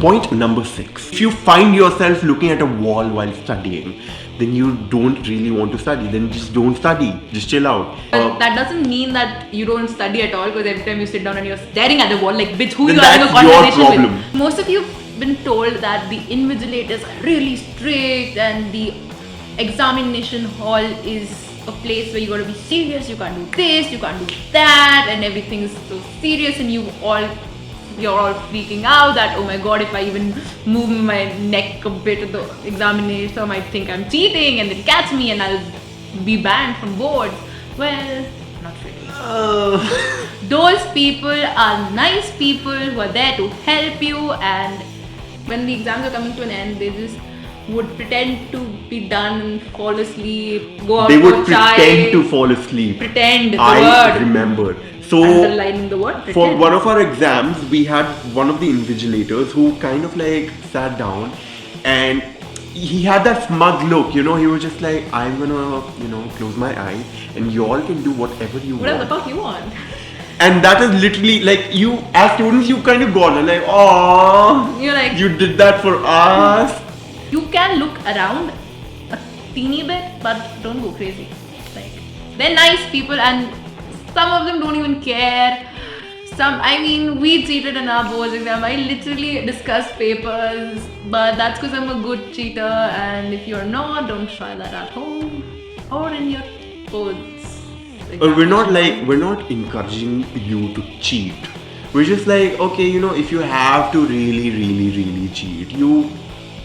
Point number 6. If you find yourself looking at a wall while studying, then you don't really want to study. Then just don't study. Just chill out. But that doesn't mean that you don't study at all, because every time you sit down and you're staring at the wall, like, bitch, who Then you having a that's your conversation problem. with? Most of you have been told that the invigilators are really strict and the examination hall is a place where you gotta be serious, you can't do this, you can't do that, and everything is so serious, and you're all freaking out that, oh my god, if I even move my neck compared to the examiner, I might think I'm cheating and they'll catch me and I'll be banned from boards. Well, not really. Those people are nice people who are there to help you, and when the exams are coming to an end, they just would pretend to be done and fall asleep, go out They for would chai. pretend to fall asleep. Pretend, the I word. remember. So, Underlining the word, for pretend. one of our exams, we had one of the invigilators who kind of like sat down and he had that smug look, you know, he was just like, I'm gonna, close my eyes and you all can do whatever you Whatever want. the fuck you want. And that is literally like, you, as students, you kind of gone like, oh, You're like, you did that for us. you can look around a teeny bit, but don't go crazy. Like, they're nice people, and some of them don't even care. We cheated in our boards exam. I literally discussed papers, but that's because I'm a good cheater, and if you're not, don't try that at home or in your boards. We're not encouraging you to cheat. We're just like, okay, if you have to really, really, really cheat, you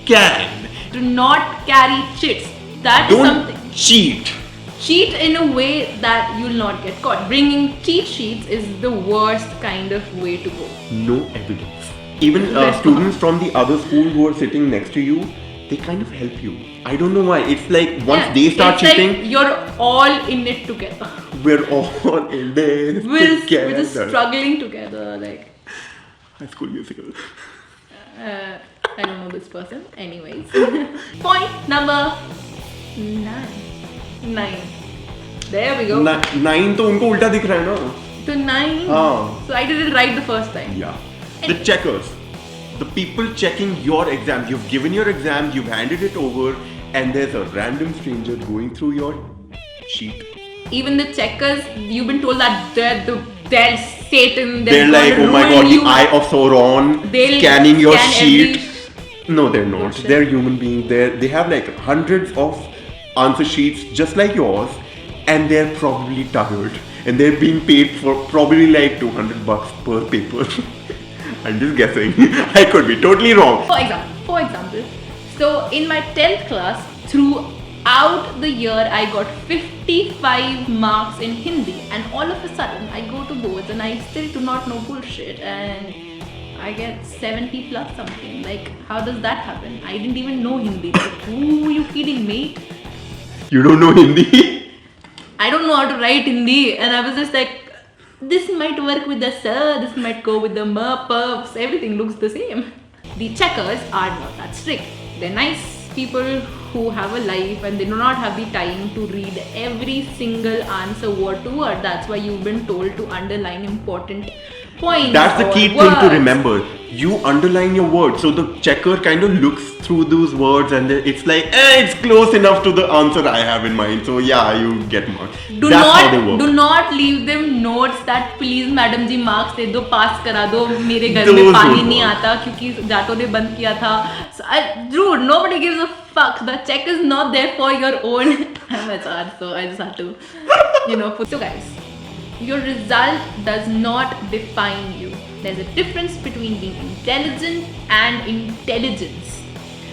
can. Do not carry cheats. That is Don't something. cheat. Cheat in a way that you'll not get caught. Bringing cheat sheets is the worst kind of way to go. No evidence. Even Let's students from the other school who are sitting next to you, they kind of help you. I don't know why. It's like once they start it's cheating, like you're all in it together. we're all in this We're together. just struggling together. Like, High School Musical. I don't know this person. Anyways. Point number 9. There we go. 9 तो उनको उल्टा दिख रहा है ना. So 9. हाँ. So I did it right the first time. Yeah. The checkers. The people checking your exam. You've given your exam, you've handed it over, and there's a random stranger going through your sheet. Even the checkers, you've been told that they're Satan. They're like, oh my god, the eye of Sauron, They'll scanning your scan sheet. No, they're not. question. They're human beings. They have like hundreds of answer sheets just like yours, and they're probably tired. And they're being paid for probably like $200 per paper. I'm just guessing. I could be totally wrong. For example, so in my 10th class, throughout the year, I got 55 marks in Hindi, and all of a sudden, I go to boards and I still do not know bullshit, and I get 70 plus something. Like, how does that happen? I didn't even know Hindi. Like, who are you kidding, mate? You don't know Hindi? I don't know how to write Hindi, and I was just like, this might work with the sir, this might go with the perps, everything looks the same. The checkers are not that strict. They're nice people who have a life and they do not have the time to read every single answer word to word. That's why you've been told to underline important points. That's the or key thing words. to remember. You underline your words, so the checker kind of looks through those words and it's like, it's close enough to the answer I have in mind. So yeah, you get marks. That's how they work. Do not leave them notes that please madam ji marks दे दो, pass करा दो, मेरे घर Those में पानी would नहीं work. आता क्योंकि जाटों ने बंद किया था. So, dude, nobody gives a fuck. The check is not there for your own. I'm HR, so I just had to, put. So guys, your result does not define you. There's a difference between being intelligent and intelligence.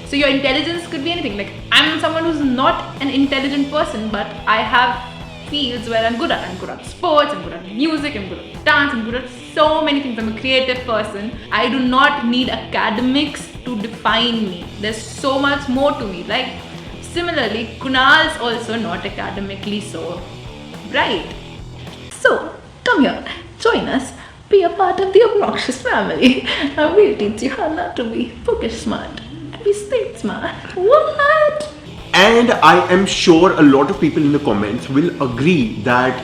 So your intelligence could be anything. Like, I'm someone who's not an intelligent person, but I have fields where I'm good at. I'm good at sports, I'm good at music, I'm good at dance, I'm good at so many things. I'm a creative person. I do not need academics to define me. There's so much more to me. Like, similarly, Kunal's also not academically so bright. So, come here, join us, be a part of the obnoxious family, and we'll teach you how not to be bookish smart and be street smart. What? And I am sure a lot of people in the comments will agree that,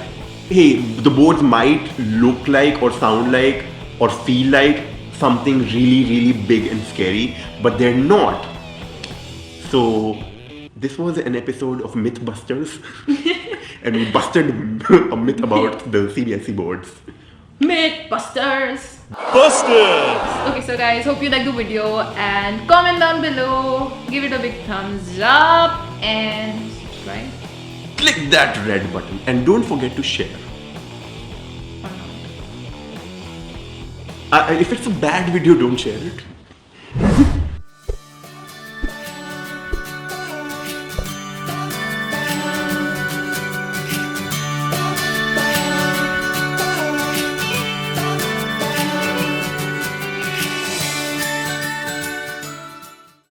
hey, the boards might look like or sound like or feel like something really, really big and scary, but they're not. So this was an episode of Mythbusters, and we busted a myth about the CBSE boards. Mythbusters! Busted! Okay, so guys, hope you like the video and comment down below, give it a big thumbs up and subscribe. Click that red button and don't forget to share. If it's a bad video, don't share it.